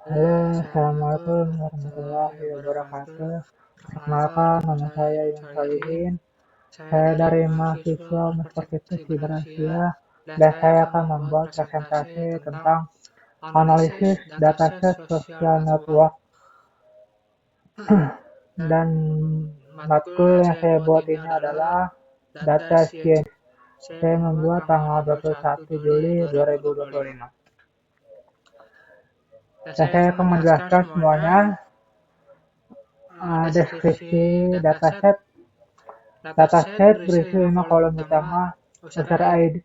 Halo, Assalamualaikum warahmatullahi wabarakatuh. Perkenalkan, nama saya Iwan Solihin. Saya dari mahasiswa Universitas Indonesia dan saya akan membuat presentasi tentang analisis dataset social network dan matkul yang saya buat ini adalah data science. Saya membuat tanggal 21 Juli 2025. Dan saya akan menjelaskan semuanya deskripsi dataset. Dataset berisi 5 kolom utama, user ID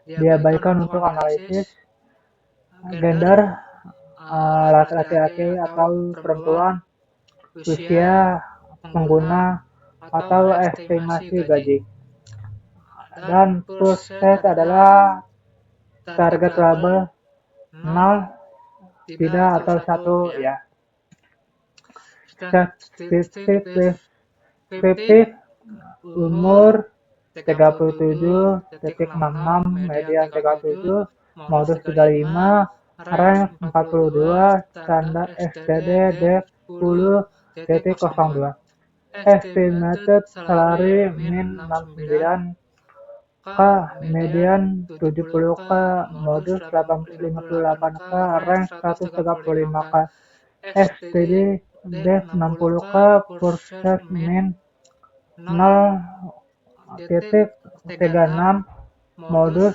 diabaikan untuk analisis, gender, laki-laki atau perempuan, usia pengguna, atau estimasi gaji. Dan pusat adalah target label 0, tidak atau 1 ya. Statistik deskriptif umur 37.66, median 37, modus 35, rank 42, standar STD D10.02. Estimated salary min 69K, median 70K, modus 58K, rank 135K. STD D60K, purchase min 0.36, modus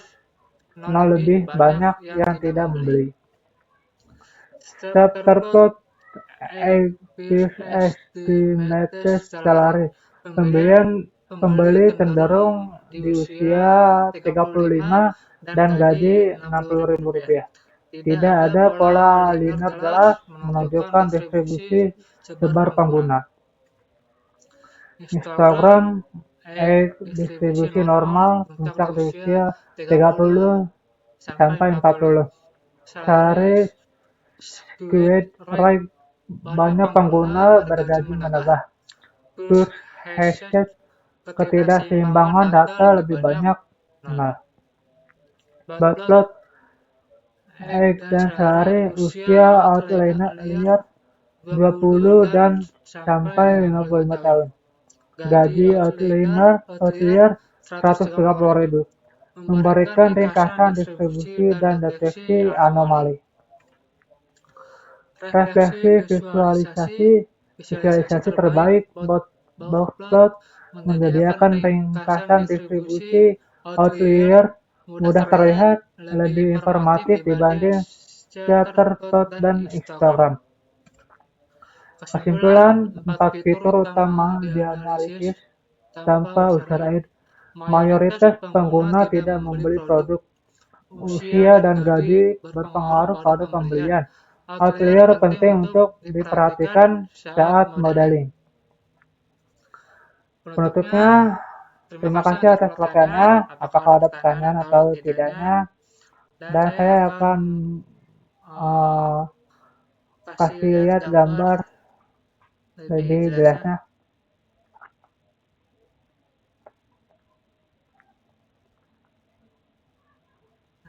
0 lebih banyak yang tidak membeli. Terplot estimated salary. Pembeli cenderung di usia 35 dan gaji Rp60.000. Tidak ada pola linear jelas menunjukkan distribusi sebar pengguna. Instagram distribusi normal, puncak di usia 30 sampai 40. Salary skewed right, banyak pengguna bergaji menengah. Plus hashtag ketidakseimbangan data lebih banyak. Nah, Batplot dan salary usia outlier 20 dan sampai 55 tahun. Gaji outlier 130.000. Memberikan ringkasan distribusi dan deteksi anomali. Refleksi visualisasi terbaik Boxplot menyediakan ringkasan distribusi outlier mudah terlihat, lebih informatif dibanding Scatterplot dan Instagram. Kesimpulan, 4 fitur utama dianalisis tanpa user ID. Mayoritas pengguna tidak membeli produk. Usia dan gaji berpengaruh pada pembelian. Outlier penting untuk diperhatikan saat modeling. Penutupnya, terima kasih atas perhatiannya. Apakah ada pertanyaan atau tidaknya? Dan saya akan kasih lihat gambar lebih jelasnya.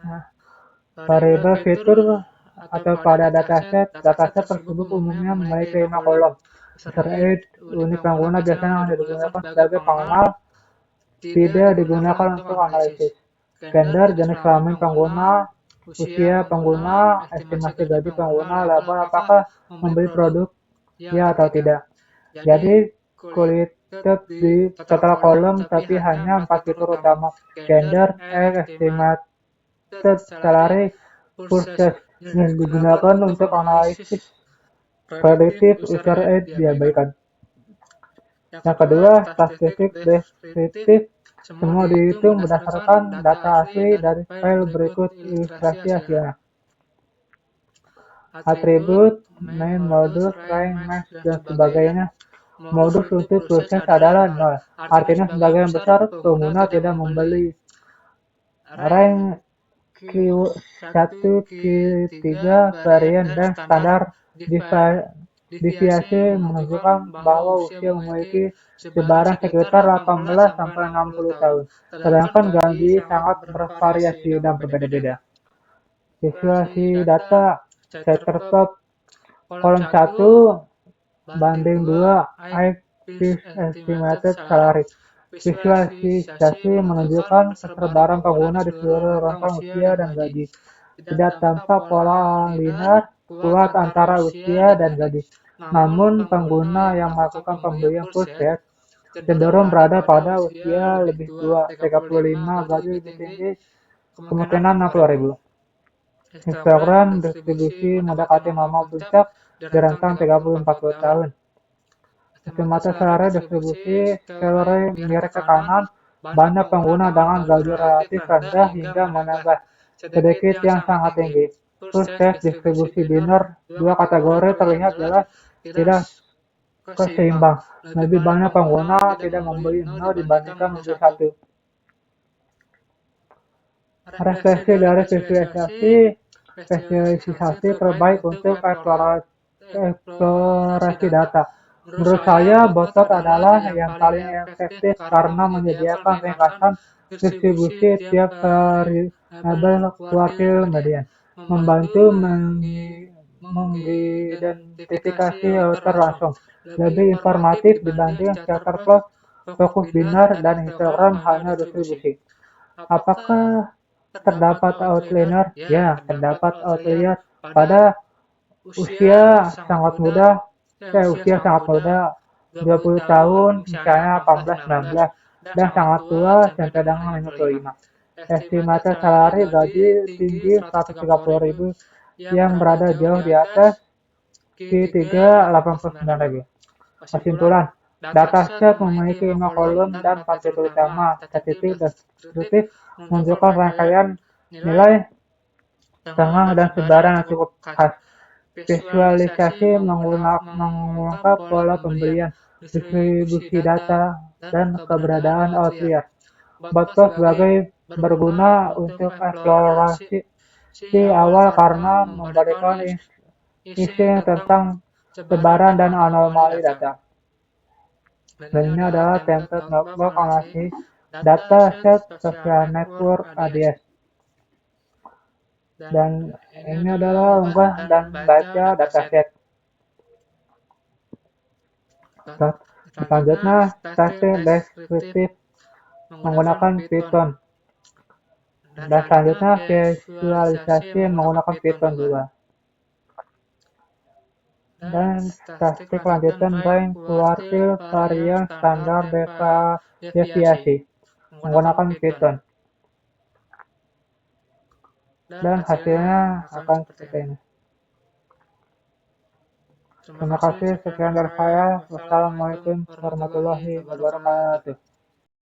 Nah, variabel fitur atau pada dataset tersebut umumnya memiliki 5 kolom. User ID, unit pengguna biasanya hanya digunakan sebagai pengenal, tidak digunakan untuk analisis. Gender, jenis kelamin pengguna, usia pengguna, estimasi gaji pengguna, label apakah membeli produk, ya atau tidak. Jadi, kulihat di total kolom tapi hanya 4 fitur utama. Gender, estimated salary, purchase yang digunakan untuk analisis prediktif, user ID diabaikan. Yang kedua, statistik deskriptif, semua dihitung berdasarkan data asli dari file berikut ilustrasi hasilnya. Atribut, name, modus, rank, max, dan sebagainya. Modus untuk proses adalah 0, artinya sebagian besar pengguna tidak membeli. Rank Q1, Q3, varian, dan standar deviasi menunjukkan bahwa usia memiliki sebaran sekitar 18 sampai 60 tahun, sedangkan gaji sangat bervariasi dan berbeda-beda. Visualisasi data Scatterplot Kolom 1 banding 2 IP estimated salary. Visualisasi menunjukkan kesetaraan pengguna di seluruh rentang usia dan gaji. Tidak tampak pola linear kuat antara usia dan gaji. Namun, pengguna yang melakukan pembelian full set cenderung berada pada usia lebih tua, 35, gaji lebih tinggi, kemungkinan 60.000. Histogram distribusi mendekati normal puncak di rentang 30-40 tahun. Estimasi salary distribusi salary miring ke kanan, banyak pengguna dengan gaji relatif rendah hingga menengah, sedikit yang sangat tinggi. Full set distribusi binary, dua kategori terlihat jelas tidak keseimbang. Lebih banyak pengguna tidak membeli 0 dibandingkan membeli 1. Refleksi dari visualisasi terbaik untuk eksplorasi data. Menurut saya, Botot adalah yang paling efektif karena menyediakan ringkasan distribusi tiap variabel kuartil median, membantu mengidentifikasi router langsung, lebih informatif dibanding scatter plot, fokus binar, dan histogram hanya distribusi. Apakah terdapat outlier? Ya, terdapat outlier pada usia sangat muda, 20 tahun, misalnya 18-19, dan sangat tua sampai dengan 55. Estimasi salary gaji tinggi 130.000 yang berada jauh di atas Q3 89.000. Kesimpulan, dataset memiliki 5 kolom dan 4 titik utama. Statistik deskriptif menunjukkan rangkaian nilai, tengah, dan sebaran yang cukup khas. Visualisasi mengungkap pola pembelian, distribusi data, dan keberadaan outlier. Botot sebagai berguna untuk eksplorasi awal karena memberikan insting tentang sebaran dan anomali data. Dan ini adalah template notebook analisis data set social network ADS. Dan ini adalah unggah dan baca dataset. Selanjutnya, statistik deskriptif menggunakan Python. Dan selanjutnya, visualisasi menggunakan Python juga. Dan statistik lanjutan rank kuartil varian standar deviasi menggunakan Python. Dan hasilnya akan seperti ini. Terima kasih, sekian dari saya. Wassalamualaikum warahmatullahi wabarakatuh.